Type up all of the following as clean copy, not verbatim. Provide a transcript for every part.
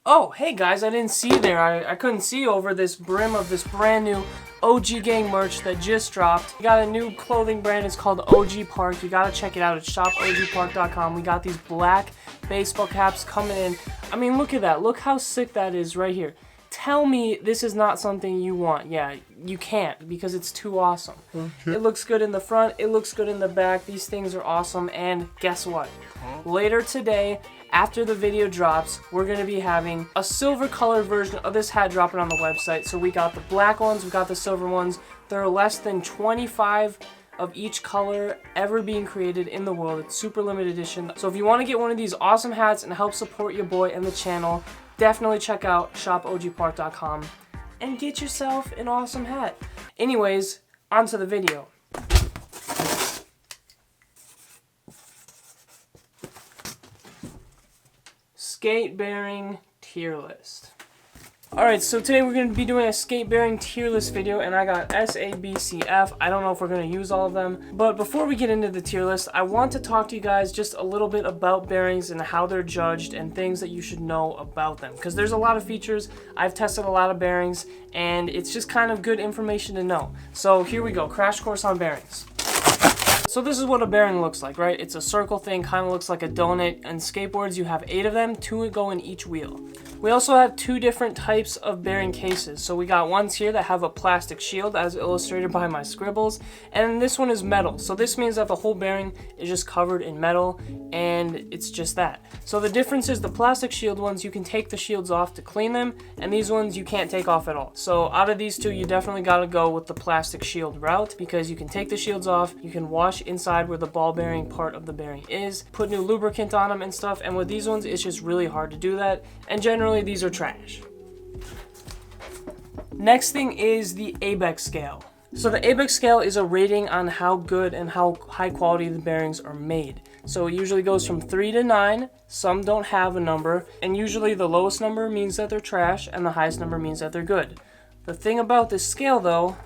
Oh, hey guys, I didn't see you there. I couldn't see over this brim of this brand new OG Gang merch that just dropped. We got a new clothing brand. It's called OG Park. You gotta check it out. It's shopogpark.com. We got these black baseball caps coming in. I mean, look at that. Look how sick that is right here. Tell me this is not something you want. Yeah, you can't because it's too awesome. Okay. It looks good in the front. It looks good in the back. These things are awesome. And guess what? Later today, after the video drops, we're going to be having a silver colored version of this hat dropping on the website. So we got the black ones, we got the silver ones. There are less than 25 of each color ever being created in the world. It's super limited edition. So if you want to get one of these awesome hats and help support your boy and the channel, definitely check out shopogpark.com and get yourself an awesome hat. Anyways, onto the video. Skate bearing tier list. Alright, so today we're going to be doing a skate bearing tier list video, and I got S, A, B, C, F. I don't know if we're going to use all of them, but before we get into the tier list, I want to talk to you guys just a little bit about bearings and how they're judged and things that you should know about them, because there's a lot of features. I've tested a lot of bearings, and it's just kind of good information to know. So here we go, crash course on bearings. So this is what a bearing looks like, right? It's a circle thing, kind of looks like a donut. And skateboards, you have 8 of them, 2 go in each wheel. We also have 2 different types of bearing cases. So we got ones here that have a plastic shield, as illustrated by my scribbles, and this one is metal. So this means that the whole bearing is just covered in metal, and it's just that. So the difference is the plastic shield ones, you can take the shields off to clean them, and these ones you can't take off at all. So out of these 2, you definitely gotta go with the plastic shield route, because you can take the shields off, you can wash inside where the ball bearing part of the bearing is, put new lubricant on them and stuff, and with these ones it's just really hard to do that, and generally these are trash. Next thing is the ABEC scale. So the ABEC scale is a rating on how good and how high quality the bearings are made. So it usually goes from 3 to 9, some don't have a number, and usually the lowest number means that they're trash and the highest number means that they're good. The thing about this scale though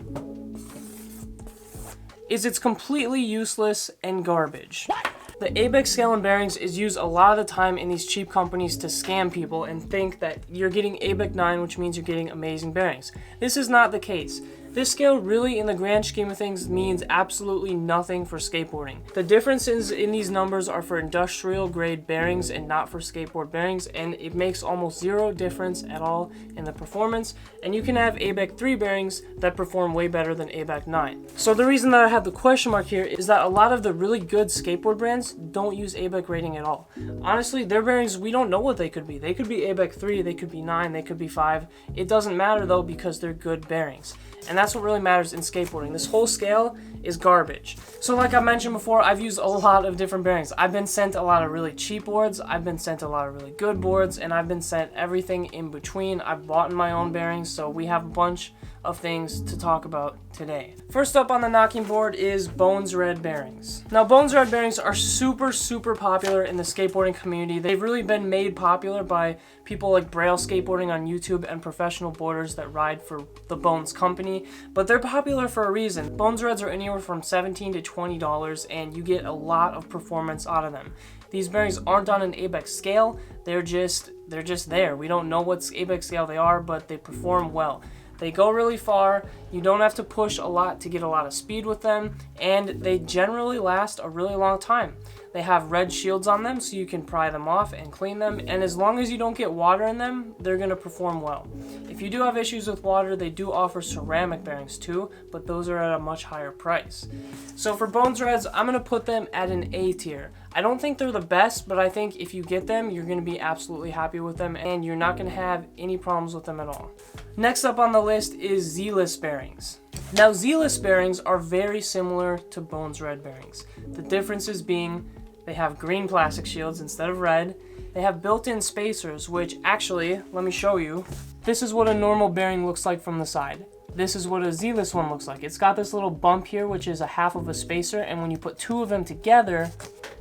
is it's completely useless and garbage. The ABEC scale and bearings is used a lot of the time in these cheap companies to scam people and think that you're getting ABEC 9, which means you're getting amazing bearings. This is not the case. This scale really, in the grand scheme of things, means absolutely nothing for skateboarding. The differences in these numbers are for industrial grade bearings and not for skateboard bearings, and it makes almost 0 difference at all in the performance, and you can have ABEC 3 bearings that perform way better than ABEC 9. So the reason that I have the question mark here is that a lot of the really good skateboard brands don't use ABEC rating at all. Honestly, their bearings, we don't know what they could be. They could be ABEC 3, they could be 9, they could be 5. It doesn't matter though, because they're good bearings. And that's what really matters in skateboarding. This whole scale is garbage. So like I mentioned before, I've used a lot of different bearings. I've been sent a lot of really cheap boards, I've been sent a lot of really good boards, and I've been sent everything in between. I've bought my own bearings, so we have a bunch of things to talk about today. First up on the knocking board is Bones Red bearings. Now Bones Red bearings are super popular in the skateboarding community. They've really been made popular by people like Braille Skateboarding on YouTube and professional boarders that ride for the Bones company, but they're popular for a reason. Bones Reds are anywhere from $17 to $20 and you get a lot of performance out of them. These bearings aren't on an ABEC scale, they're just there. We don't know what ABEC scale they are, but they perform well. They go really far, you don't have to push a lot to get a lot of speed with them, and they generally last a really long time. They have red shields on them so you can pry them off and clean them, and as long as you don't get water in them, they're going to perform well. If you do have issues with water, they do offer ceramic bearings too, but those are at a much higher price. So for Bones Reds, I'm going to put them at an A tier. I don't think they're the best, but I think if you get them, you're going to be absolutely happy with them, and you're not going to have any problems with them at all. Next up on the list is Zealous bearings. Now Zealous bearings are very similar to Bones Red bearings. The differences being they have green plastic shields instead of red. They have built-in spacers, which actually, let me show you. This is what a normal bearing looks like from the side. This is what a Zealous one looks like. It's got this little bump here, which is a half of a spacer, and when you put 2 of them together,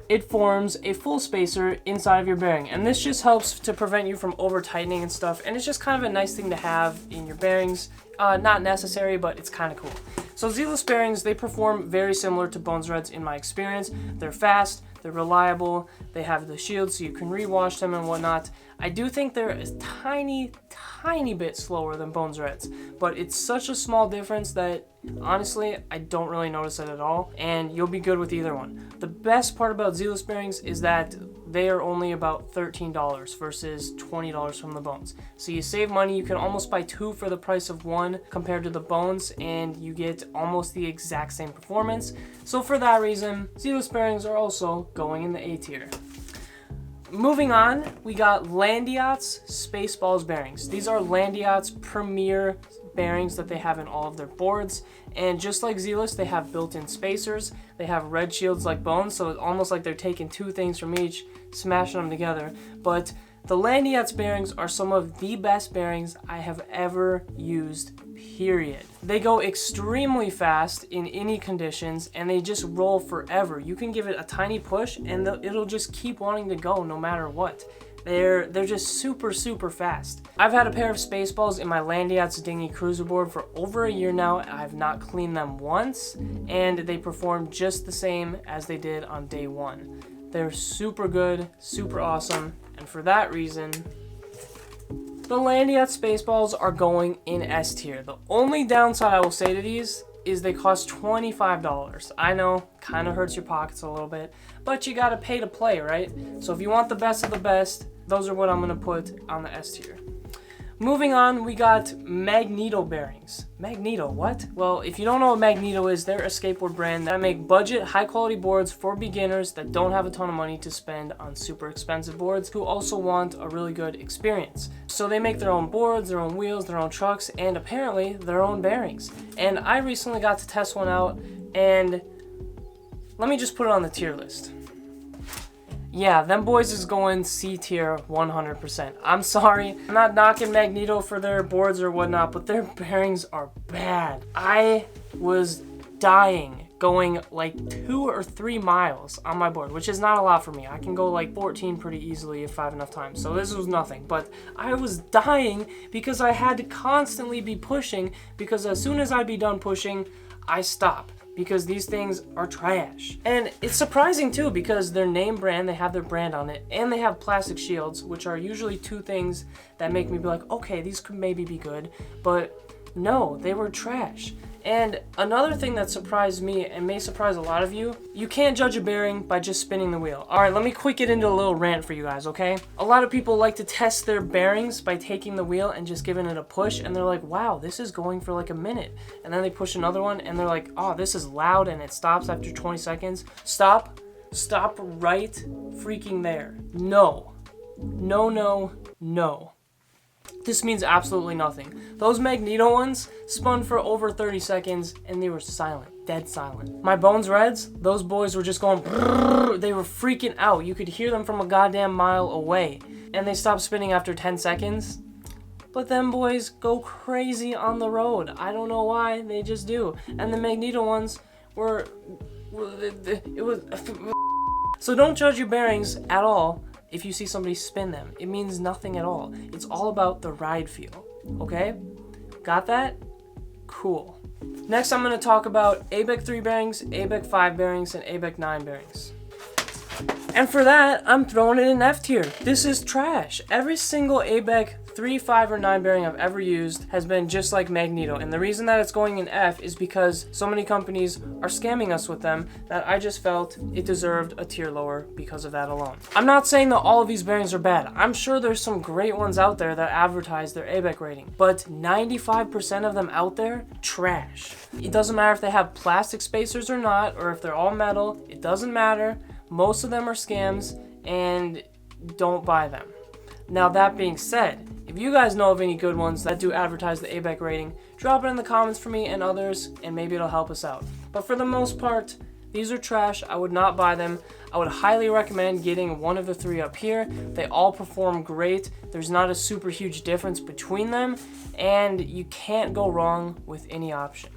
it forms a full spacer inside of your bearing. And this just helps to prevent you from over tightening and stuff, and it's just kind of a nice thing to have in your bearings. Not necessary, but it's kind of cool. So Zealous bearings, they perform very similar to Bones Reds in my experience. They're fast, they're reliable, they have the shield so you can rewash them and whatnot. I do think they're a tiny bit slower than Bones Reds, but it's such a small difference that honestly, I don't really notice it at all, and you'll be good with either one. The best part about Zealous bearings is that they are only about $13 versus $20 from the Bones. So you save money, you can almost buy two for the price of one compared to the Bones, and you get almost the exact same performance. So for that reason, Zealous bearings are also going in the A tier. Moving on, we got Landiats Spaceballs bearings. These are Landiats Premiere bearings that they have in all of their boards, and just like Zealous, they have built-in spacers. They have red shields like Bones, so it's almost like they're taking two things from each, smashing them together. But the Landiats bearings are some of the best bearings I have ever used, period. They go extremely fast in any conditions, and they just roll forever. You can give it a tiny push and it'll just keep wanting to go no matter what. They're just super fast. I've had a pair of Spaceballs in my Landyachtz Dinghy cruiser board for over a year now. I have not cleaned them once, and they perform just the same as they did on day one. They're super good, super awesome, and for that reason, the Landiats Spaceballs are going in S tier. The only downside I will say to these is they cost $25. I know, kind of hurts your pockets a little bit, but you gotta pay to play, right? So if you want the best of the best, those are what I'm gonna put on the S tier. Moving on, we got Magneto bearings. Magneto, what? Well, if you don't know what Magneto is, they're a skateboard brand that make budget, high-quality boards for beginners that don't have a ton of money to spend on super expensive boards who also want a really good experience. So they make their own boards, their own wheels, their own trucks, and apparently their own bearings. And I recently got to test one out, and let me just put it on the tier list. Yeah, them boys is going C tier 100%. I'm sorry, I'm not knocking Magneto for their boards or whatnot, but their bearings are bad. I was dying going like 2 or 3 miles on my board, which is not a lot for me. I can go like 14 pretty easily if I have enough time, so this was nothing. But I was dying because I had to constantly be pushing, because as soon as I'd be done pushing, I stop. Because these things are trash. And it's surprising too, because their name brand, they have their brand on it, and they have plastic shields, which are usually two things that make me be like, okay, these could maybe be good, but no, they were trash. And another thing that surprised me, and may surprise a lot of you, you can't judge a bearing by just spinning the wheel. Alright, let me quick get into a little rant for you guys, okay? A lot of people like to test their bearings by taking the wheel and just giving it a push, and they're like, wow, this is going for like a minute. And then they push another one, and they're like, oh, this is loud, and it stops after 20 seconds. Stop right freaking there. No. This means absolutely nothing. Those Magneto ones spun for over 30 seconds and they were silent, dead silent. My Bones Reds, those boys were just going brrr, they were freaking out. You could hear them from a goddamn mile away. And they stopped spinning after 10 seconds. But them boys go crazy on the road. I don't know why, they just do. And the Magneto ones were so don't judge your bearings at all. If you see somebody spin them, it means nothing at all. It's all about the ride feel, okay? Got that? Cool. Next, I'm gonna talk about ABEC 3 bearings, ABEC 5 bearings, and ABEC 9 bearings. And for that, I'm throwing it in F tier. This is trash. Every single ABEC 3, 5, or 9 bearing I've ever used has been just like Magneto. And the reason that it's going in F is because so many companies are scamming us with them that I just felt it deserved a tier lower because of that alone. I'm not saying that all of these bearings are bad. I'm sure there's some great ones out there that advertise their ABEC rating. But 95% of them out there, trash. It doesn't matter if they have plastic spacers or not, or if they're all metal. It doesn't matter. Most of them are scams, and don't buy them. Now that being said, if you guys know of any good ones that do advertise the ABEC rating, drop it in the comments for me and others, and maybe it'll help us out. But for the most part, these are trash. I would not buy them. I would highly recommend getting one of the 3 up here. They all perform great. There's not a super huge difference between them, and you can't go wrong with any option.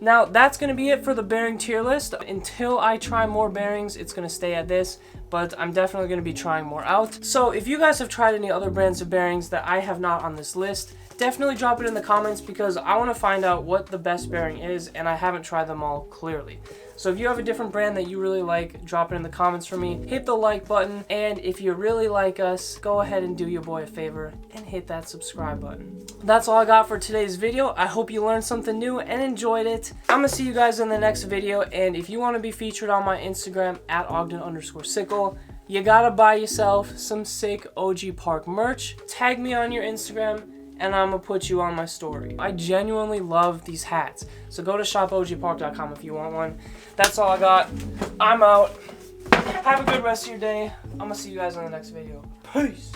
Now, that's going to be it for the bearing tier list. Until I try more bearings, it's going to stay at this, but I'm definitely going to be trying more out. So if you guys have tried any other brands of bearings that I have not on this list, definitely drop it in the comments because I want to find out what the best bearing is, and I haven't tried them all clearly. So if you have a different brand that you really like, drop it in the comments for me. Hit the like button, and if you really like us, go ahead and do your boy a favor and hit that subscribe button. That's all I got for today's video. I hope you learned something new and enjoyed it. I'm gonna see you guys in the next video, and if you want to be featured on my Instagram at Ogden_sickle, you gotta buy yourself some sick OG Park merch. Tag me on your Instagram, and I'm gonna put you on my story. I genuinely love these hats. So go to shopogpark.com if you want one. That's all I got. I'm out. Have a good rest of your day. I'm gonna see you guys in the next video. Peace.